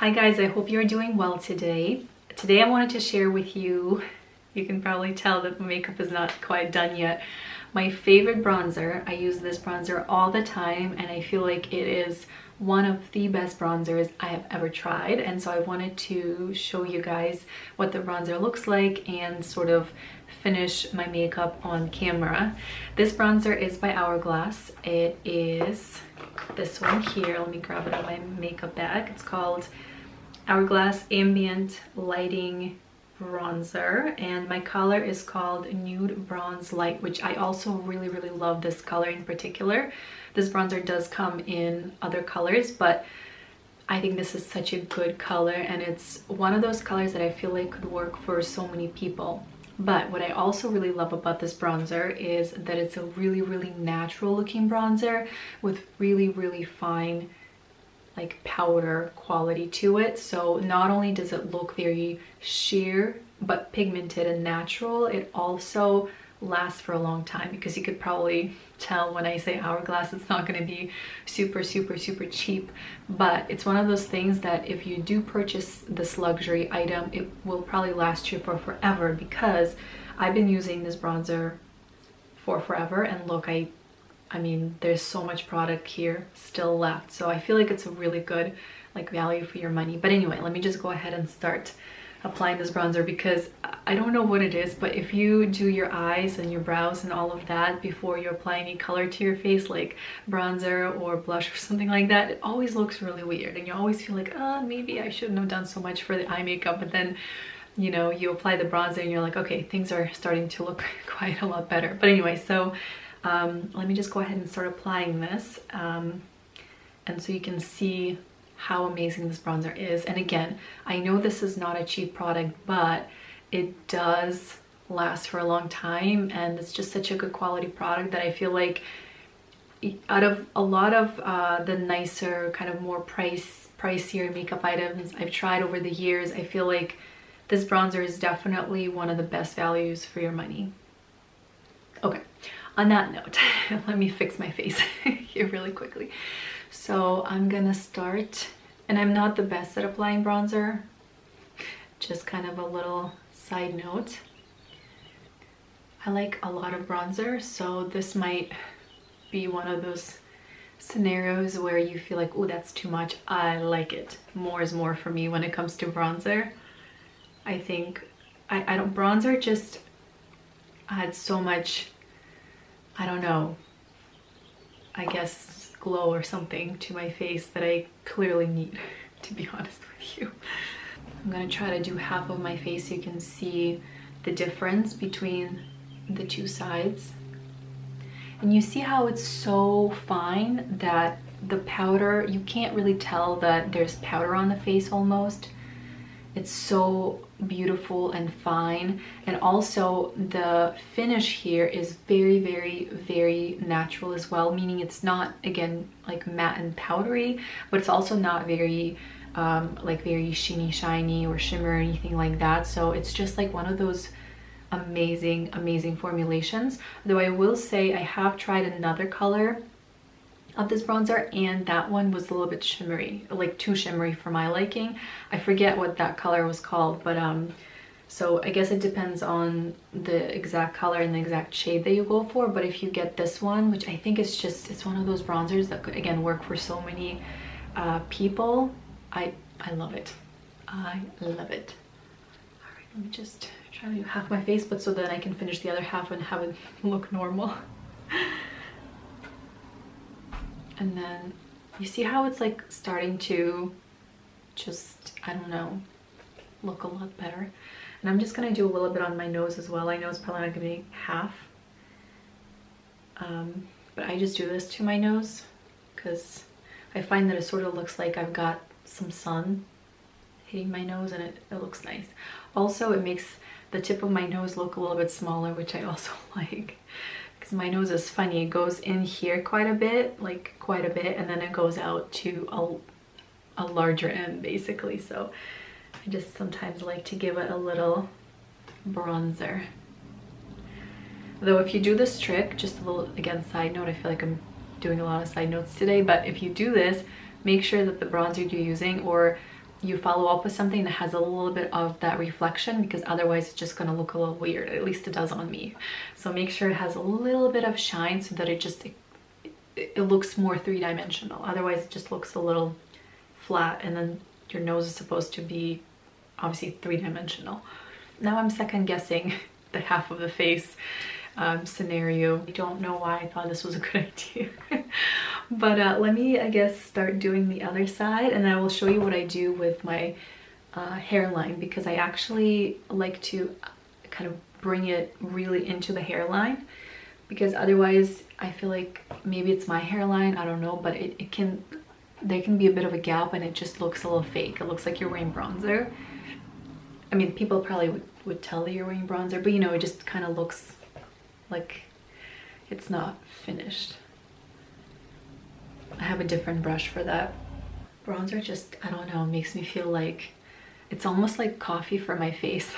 Hi guys, I hope you're doing well today. Today I wanted to share with you, you can probably tell that makeup is not quite done yet, my favorite bronzer. I use this bronzer all the time and I feel like it is one of the best bronzers I have ever tried, and so I wanted to show you guys what the bronzer looks like and sort of finish my makeup on camera. This bronzer is by Hourglass. It is this one here. Let me grab it out of my makeup bag. It's called Hourglass Ambient Lighting Bronzer, and my color is called Nude Bronze Light, which I also really love this color in particular. This bronzer does come in other colors, but I think this is such a good color, and it's one of those colors that I feel like could work for so many people. But what I also really love about this bronzer is that it's a really natural looking bronzer with really fine like powder quality to it. So not only does it look very sheer but pigmented and natural, it also lasts for a long time, because you could probably tell when I say Hourglass, it's not going to be super cheap, but it's one of those things that if you do purchase this luxury item, it will probably last you for forever, because I've been using this bronzer for forever, and look, I mean, there's so much product here still left, so I feel like it's a really good like value for your money. But anyway, let me just go ahead and start applying this bronzer, because I don't know what it is, but if you do your eyes and your brows and all of that before you apply any color to your face, like bronzer or blush or something like that, it always looks really weird, and you always feel like, oh, maybe I shouldn't have done so much for the eye makeup. But then, you know, you apply the bronzer and you're like, okay, things are starting to look quite a lot better. But anyway, so let me just go ahead and start applying this, and so you can see how amazing this bronzer is. And again, I know this is not a cheap product, but it does last for a long time, and it's just such a good quality product that I feel like out of a lot of the nicer, kind of more pricier makeup items I've tried over the years, I feel like this bronzer is definitely one of the best values for your money. Okay, on that note, let me fix my face here really quickly. So I'm gonna start, and I'm not the best at applying bronzer, just kind of a little side note. I like a lot of bronzer, so this might be one of those scenarios where you feel like, oh, that's too much. I like it. More is more for me when it comes to bronzer. I think I don't, bronzer just adds so much, I don't know, I guess glow or something to my face that I clearly need, to be honest with you. I'm gonna try to do half of my face so you can see the difference between the two sides. And you see how it's so fine that the powder, you can't really tell that there's powder on the face almost. It's so beautiful and fine, and also the finish here is very natural as well, meaning it's not, again, like matte and powdery, but it's also not very like very shiny or shimmer or anything like that. So it's just like one of those amazing formulations. Though I will say I have tried another color of this bronzer, and that one was a little bit shimmery, like too shimmery for my liking. I forget what that color was called, but so I guess it depends on the exact color and the exact shade that you go for. But if you get this one, which I think is just, it's one of those bronzers that could, again, work for so many people, I love it. I love it. All right, let me just try to do half my face, but so that I can finish the other half and have it look normal. And then you see how it's like starting to just, I don't know, look a lot better. And I'm just gonna do a little bit on my nose as well. I know it's probably not gonna be half, but I just do this to my nose because I find that it sort of looks like I've got some sun hitting my nose, and it looks nice. Also, it makes the tip of my nose look a little bit smaller, which I also like. My nose is funny, it goes in here quite a bit, and then it goes out to a larger end basically. So I just sometimes like to give it a little bronzer. Though if you do this trick, just a little, again, side note, I feel like I'm doing a lot of side notes today, but if you do this, make sure that the bronzer you're using, or you follow up with something that has a little bit of that reflection, because otherwise it's just gonna look a little weird. At least it does on me. So make sure it has a little bit of shine so that it looks more three-dimensional. Otherwise it just looks a little flat, and then your nose is supposed to be obviously three-dimensional. Now I'm second guessing the half of the face scenario. I don't know why I thought this was a good idea. But let me, I guess, start doing the other side, and I will show you what I do with my hairline, because I actually like to kind of bring it really into the hairline, because otherwise I feel like maybe it's my hairline, I don't know, but there can be a bit of a gap and it just looks a little fake. It looks like you're wearing bronzer. I mean, people probably would tell that you're wearing bronzer, but you know, it just kind of looks like it's not finished. I have a different brush for that. Bronzer just, I don't know, makes me feel like it's almost like coffee for my face.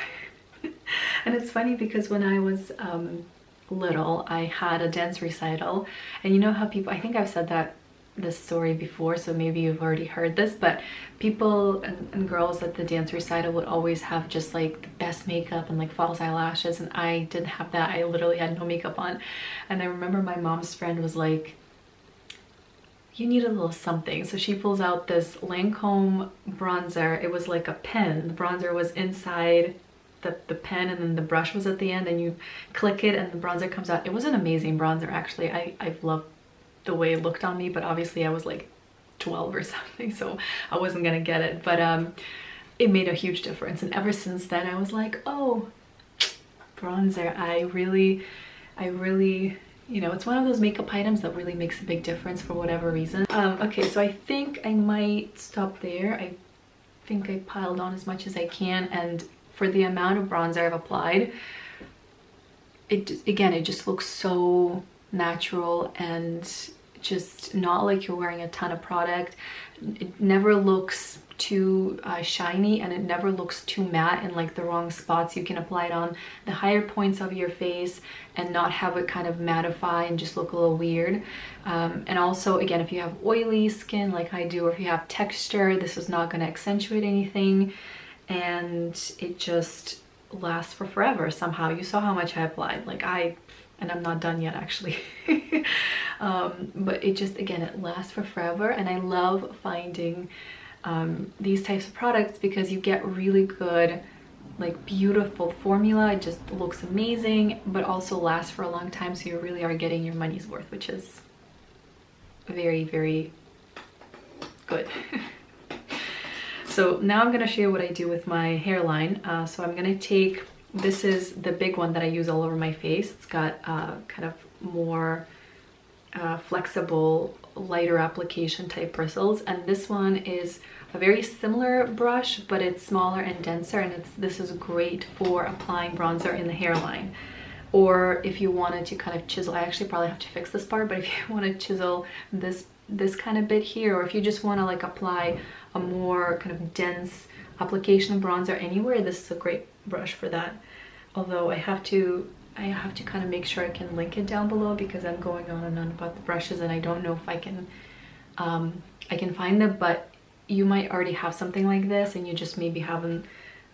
And it's funny because when I was little, I had a dance recital, and you know how people, I think I've said this story before, so maybe you've already heard this, but people and girls at the dance recital would always have just like the best makeup and like false eyelashes, and I didn't have that. I literally had no makeup on. And I remember my mom's friend was like, you need a little something. So she pulls out this Lancome bronzer. It was like a pen. The bronzer was inside the pen, and then the brush was at the end, and you click it and the bronzer comes out. It was an amazing bronzer, actually. I've loved the way it looked on me, but obviously I was like 12 or something, so I wasn't gonna get it. But it made a huge difference, and ever since then I was like, oh, bronzer. I really, you know, it's one of those makeup items that really makes a big difference for whatever reason. Okay, so I think I might stop there. I think I piled on as much as I can, and for the amount of bronzer I've applied, it just looks so natural and just not like you're wearing a ton of product. It never looks too shiny, and it never looks too matte in like the wrong spots. You can apply it on the higher points of your face and not have it kind of mattify and just look a little weird. And also, again, if you have oily skin like I do, or if you have texture, this is not going to accentuate anything, and it just lasts for forever somehow. You saw how much I applied, and I'm not done yet, actually. But it just, again, it lasts for forever, and I love finding these types of products because you get really good, like, beautiful formula. It just looks amazing, but also lasts for a long time, so you really are getting your money's worth, which is very, very good. So now I'm going to show you what I do with my hairline. So I'm going to take, this is the big one that I use all over my face. It's got kind of more flexible, lighter application type bristles, and this one is a very similar brush, but it's smaller and denser, and this is great for applying bronzer in the hairline. Or if you wanted to kind of chisel, I actually probably have to fix this part, but if you want to chisel this kind of bit here, or if you just want to like apply a more kind of dense application of bronzer anywhere, this is a great brush for that. Although I have to kind of make sure I can link it down below, because I'm going on and on about the brushes and I don't know if I can find them. But you might already have something like this and you just maybe haven't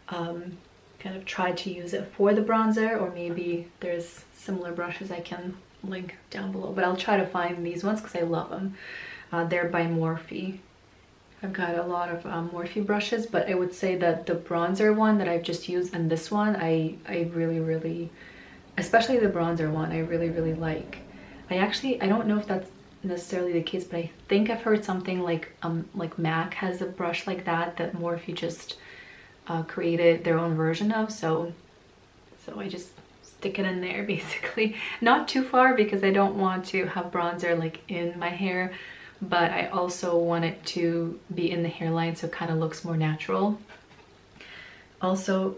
kind of tried to use it for the bronzer, or maybe there's similar brushes I can link down below. But I'll try to find these ones because I love them. They're by Morphe. I've got a lot of Morphe brushes, but I would say that the bronzer one that I've just used and this one, I really, especially the bronzer one, I really like. I don't know if that's necessarily the case, but I think I've heard something like MAC has a brush like that Morphe just created their own version of, so I just stick it in there basically. Not too far because I don't want to have bronzer like in my hair, but I also want it to be in the hairline so it kind of looks more natural. Also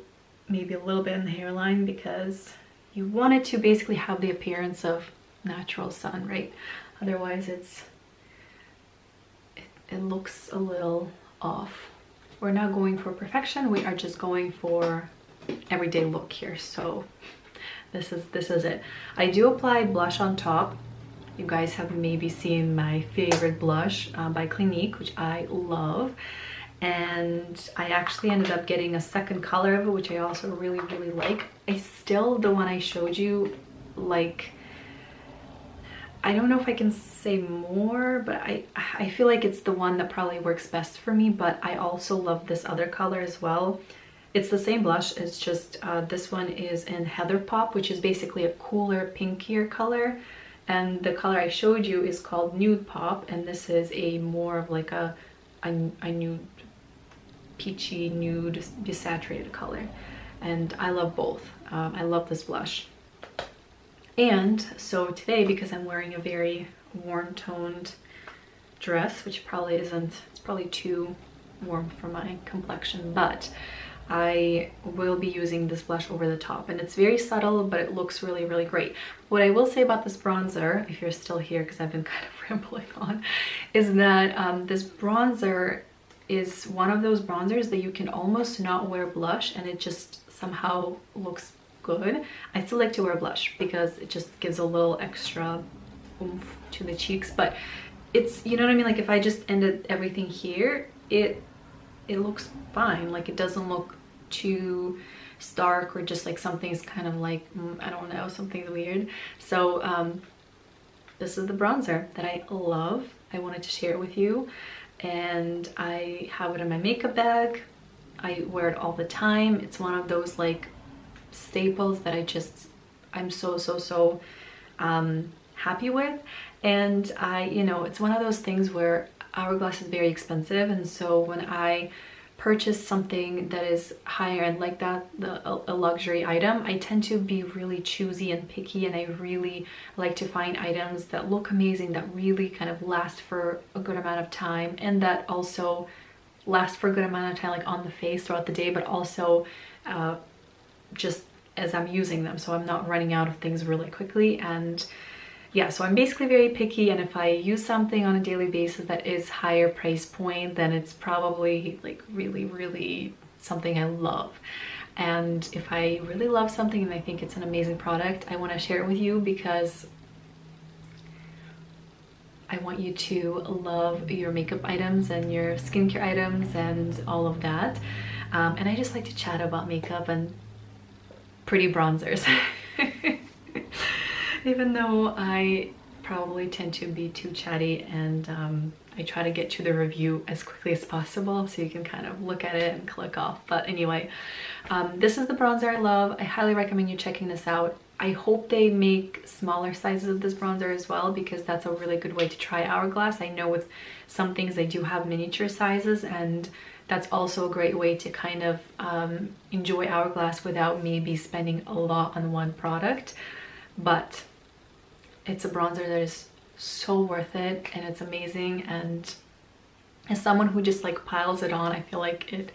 maybe a little bit in the hairline because you want it to basically have the appearance of natural sun, right? Otherwise it looks a little off. We're not going for perfection, we are just going for everyday look here. So this is it. I do apply blush on top. You guys have maybe seen my favorite blush by Clinique, which I love. and I actually ended up getting a second color of it, which I also really like. The one I showed you, like, I don't know if I can say more, but I feel like it's the one that probably works best for me, but I also love this other color as well. It's the same blush, it's just this one is in Heather Pop, which is basically a cooler, pinkier color. And the color I showed you is called Nude Pop, and this is a more of like a nude, peachy, nude, desaturated color. And I love both. I love this blush. And so today, because I'm wearing a very warm toned dress, which probably isn't, it's probably too warm for my complexion, but I will be using this blush over the top, and it's very subtle, but it looks really great. What I will say about this bronzer, if you're still here, because I've been kind of rambling on, is that this bronzer is one of those bronzers that you can almost not wear blush and it just somehow looks good. I still like to wear blush because it just gives a little extra oomph to the cheeks, but it's, you know what I mean, like if I just ended everything here, it looks fine. Like it doesn't look too stark or just like something's kind of like I don't know, something's weird. So this is the bronzer that I love. I wanted to share it with you, and I have it in my makeup bag. I wear it all the time. It's one of those like staples that I'm so happy with. And you know, it's one of those things where Hourglass is very expensive, and so when I purchase something that is higher end like that, a luxury item, I tend to be really choosy and picky, and I really like to find items that look amazing, that really kind of last for a good amount of time, and that also last for a good amount of time, like on the face throughout the day, but also just as I'm using them, so I'm not running out of things really quickly. And yeah, so I'm basically very picky, and if I use something on a daily basis that is higher price point, then it's probably like really something I love. And if I really love something and I think it's an amazing product, I want to share it with you because I want you to love your makeup items and your skincare items and all of that. And I just like to chat about makeup and pretty bronzers. Even though I probably tend to be too chatty, and I try to get to the review as quickly as possible so you can kind of look at it and click off. But anyway, this is the bronzer I love. I highly recommend you checking this out. I hope they make smaller sizes of this bronzer as well, because that's a really good way to try Hourglass. I know with some things they do have miniature sizes, and that's also a great way to kind of enjoy Hourglass without maybe spending a lot on one product. But it's a bronzer that is so worth it, and it's amazing, and as someone who just like piles it on, I feel like it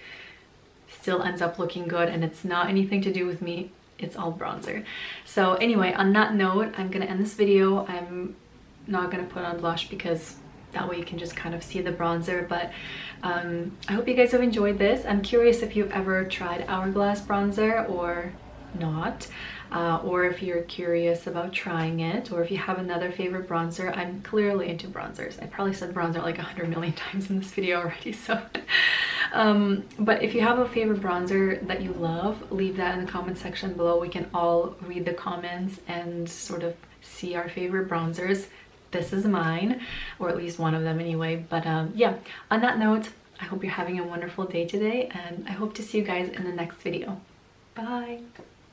still ends up looking good, and it's not anything to do with me, it's all bronzer. So anyway, on that note, I'm gonna end this video. I'm not gonna put on blush because that way you can just kind of see the bronzer, but I hope you guys have enjoyed this. I'm curious if you've ever tried Hourglass bronzer or not, or if you're curious about trying it, or if you have another favorite bronzer. I'm clearly into bronzers. I probably said bronzer like 100 million times in this video already, so but if you have a favorite bronzer that you love, leave that in the comment section below. We can all read the comments and sort of see our favorite bronzers. This is mine, or at least one of them anyway. But yeah, on that note, I hope you're having a wonderful day today, and I hope to see you guys in the next video. Bye!